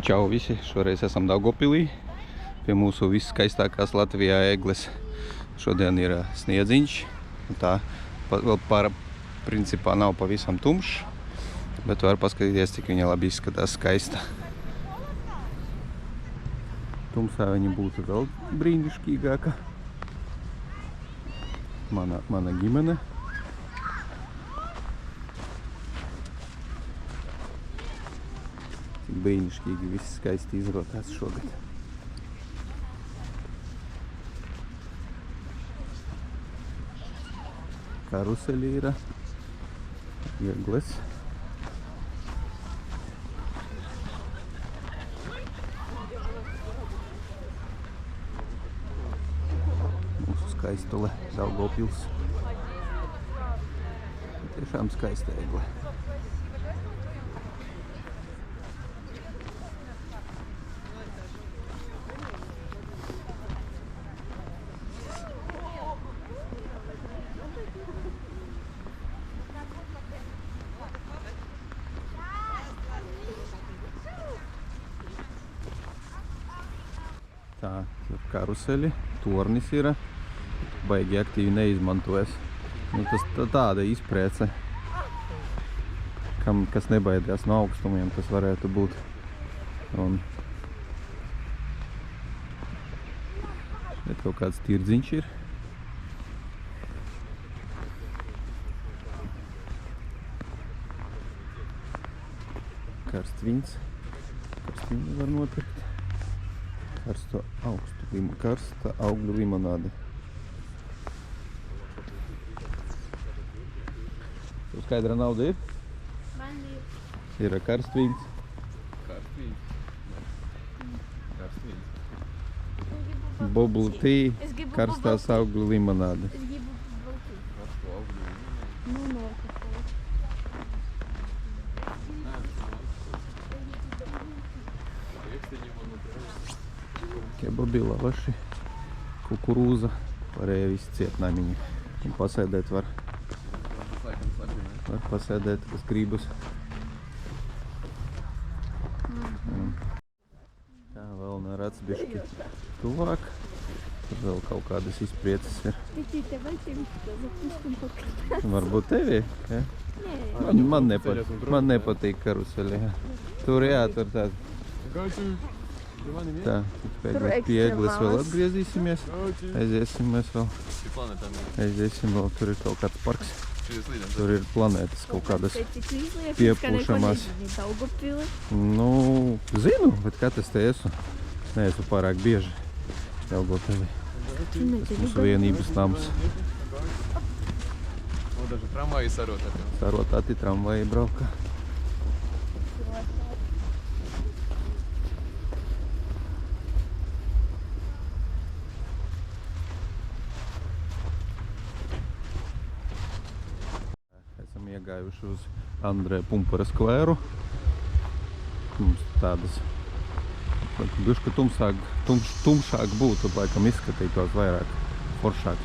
Čau visi, šoreiz esam Daugavpilī, pie mūsu viskaistākās Latvijā egles. Šodien ir sniedziņš, tā vēl principā nav pavisam tumšs, bet var paskatīties, cik viņa labi izskatās skaista. Tumsā viņa būtu vēl brīnišķīgāka. Mana ģimene. Cik brīnišķīgi viss skaisti izrotās šogad. Karuseļi ir, egles. Mūsu skaistule Daugavpils. Tiešām skaista egle. Tā, karuseļi, tornis ir, baigi aktīvi neizmantojas. Tas tāda izpriece, kas nebaidās no augstumiem, tas varētu būt. Un šeit kaut kāds tirdziņš ir. Karstvīns. Karstvīnu var nopirkt. Karsta augļu limonāde. Tev skaidra nauda ir? Man ir. Ir karstvīns. Bubble tea, karstās augļu limonāde. Es gribu bubble tea. Nu, no. Kebabi, lavaši, kukurūza, varēja visu ciet namiņu. Un pasēdēt var pasēdēt, kas gribas. Tā, vēl neredz bišķi tuvāk. Tur vēl kaut kādas izprieces ir. Varbūt tevi, ja? Man nepatīk karuseļi. Tur jātur tādi. Tā, pēc pie egles vēl atgriezīsimies. Aiziesim mēs vēl. Aiziesim vēl, tur ir kaut kāds parks. Tur ir planētas kaut kādas piepūšamās. Nu, zinu, bet kā tas te esmu? Neesmu pārāk bieži Daugavpilī. Tas mūsu vienības nams. Sarotāti tramvaji brauka. Iegājuši uz Andreja Pumpura skvēru. Mums tādas bišķi tumšāk būtu, laikam izskatītos vairāk foršāk.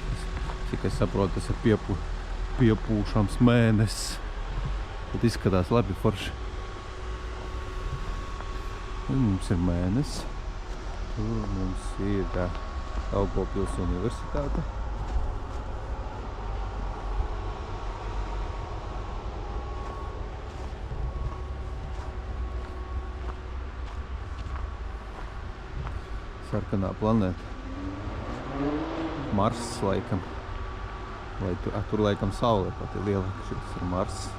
Cik es saprotu, tas ir piepūšams mēnesis. Bet izskatās labi forši. Un mums ir mēnesis. Tur mums ir Daugavpils universitāte. Sarkanā planēta. Marss laikam. Vai tur laikam saule pati lielāka. Šis ir Marss.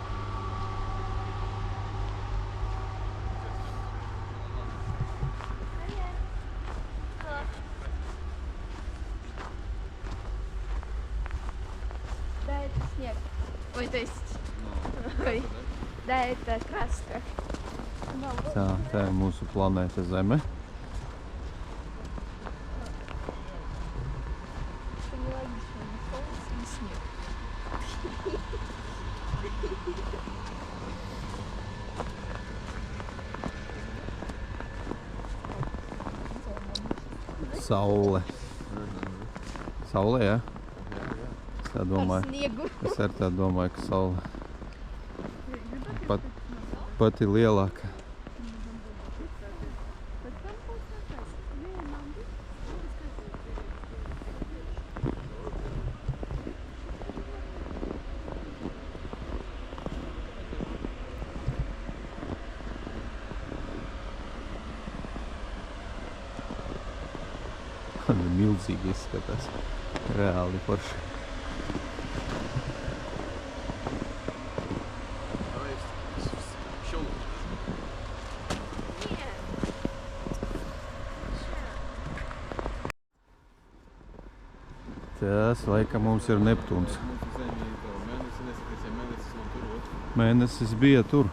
Да, это снег. Ой, то есть... Ой. Да, это краска. Tā ir mūsu planēta Zeme. Saule. Saule, jā? Es tā domāju. Es arī tā domāju, ka saule. Pati lielāka. Milzīgi izskatās. Reāli forši. Tas, laikam, mums ir Neptūns. Mēnesis bija tur.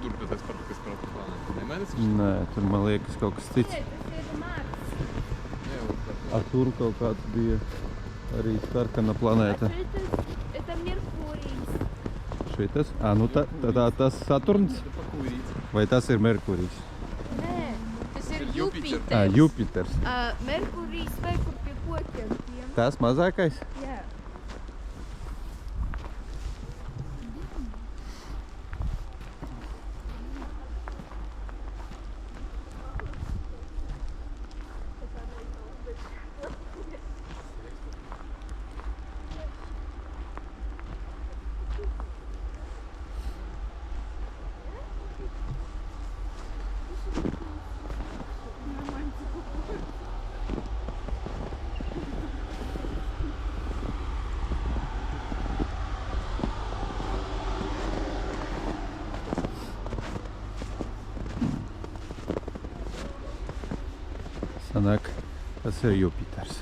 Tur tas par kas plānē? Ne mēnesis? Nē, tur man liekas kaut kas cits. Tur kaut kāds bija arī sarkana planēta. Это Меркурий. Šitas? Nu tas Saturns? Vai tas ir Merkurijs? Nē, tas ir Jupiters. Jupiters. Merkurijs vai kur pie kokiem tiem. Tas mazākais? Jā. Sanāk, tas ir Jupiters.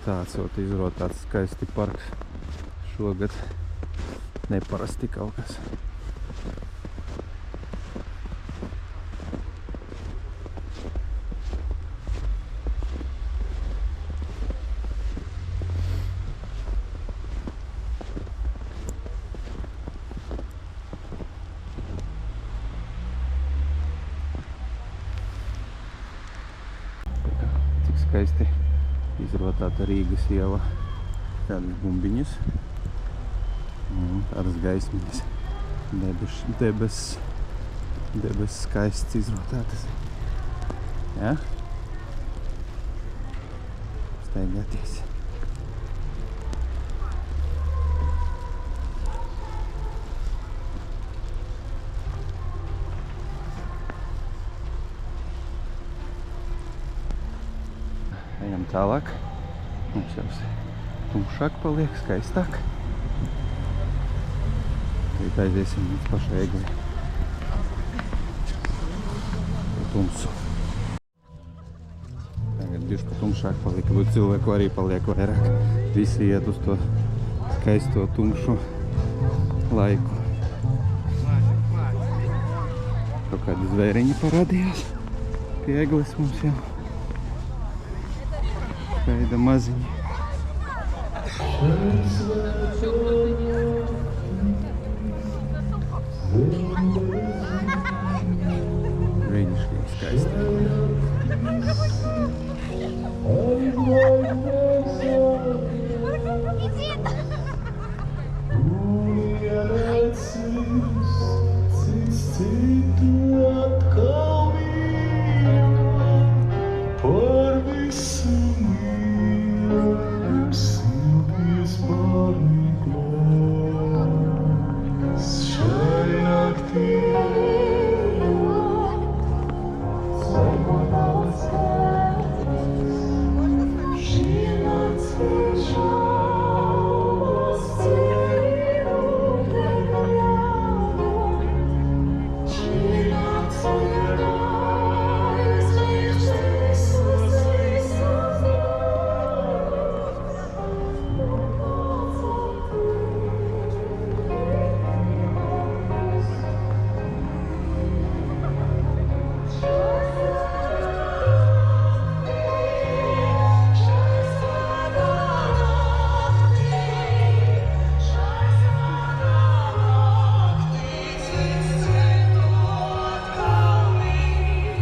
Tāds izrotāts skaisti parks. Šogad neparasti kaut kas. Skaisti izrotāta Rīgas iela. Tādas bumbiņas. Tādas gaismiņas. Debes skaists izrotātas. Ja? Staigāties. Ejam tālāk. Mums jau tumšāk paliek, skaistāk. Tagad aiziesim līdz pašai eglei. Tumsu. Tagad bišķi tumšāk palika, bet cilvēku arī paliek vairāk. Visi iet uz to skaisto tumšu laiku. Kaut kādi zvēriņi parādījās pie egles mums jau. Skaida maziņi. Brīnišķīgi skaisti.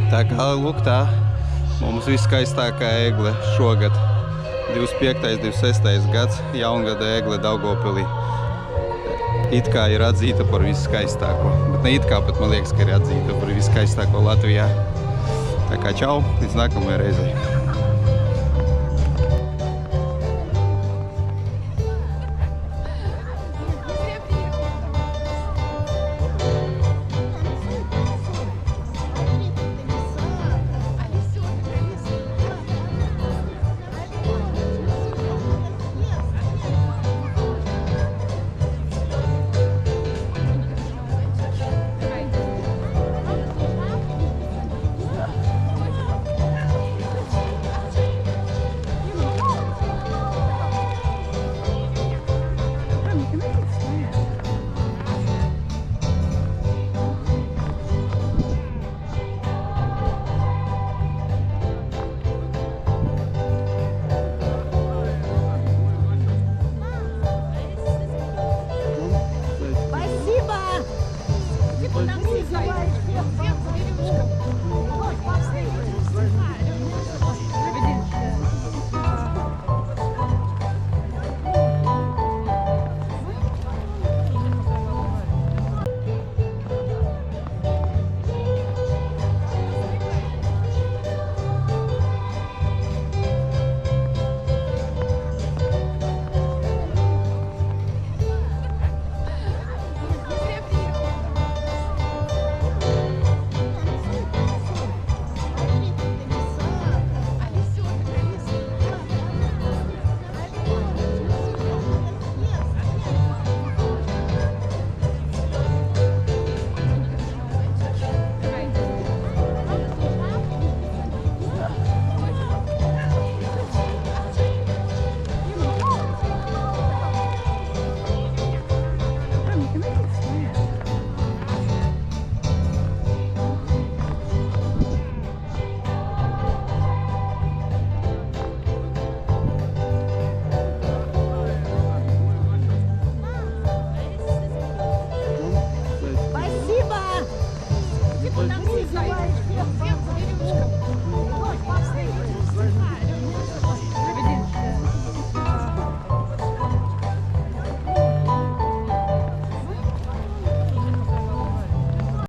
Tā kā, lūk tā, mums viskaistākā egle šogad, 25. 26. gads, jaungada egle Daugavpilī. It kā ir atzīta par viskaistāko, bet ne it kā, pat man liekas, ka ir atzīta par viskaistāko Latvijā. Tā kā čau, līdz nākamajai reizei.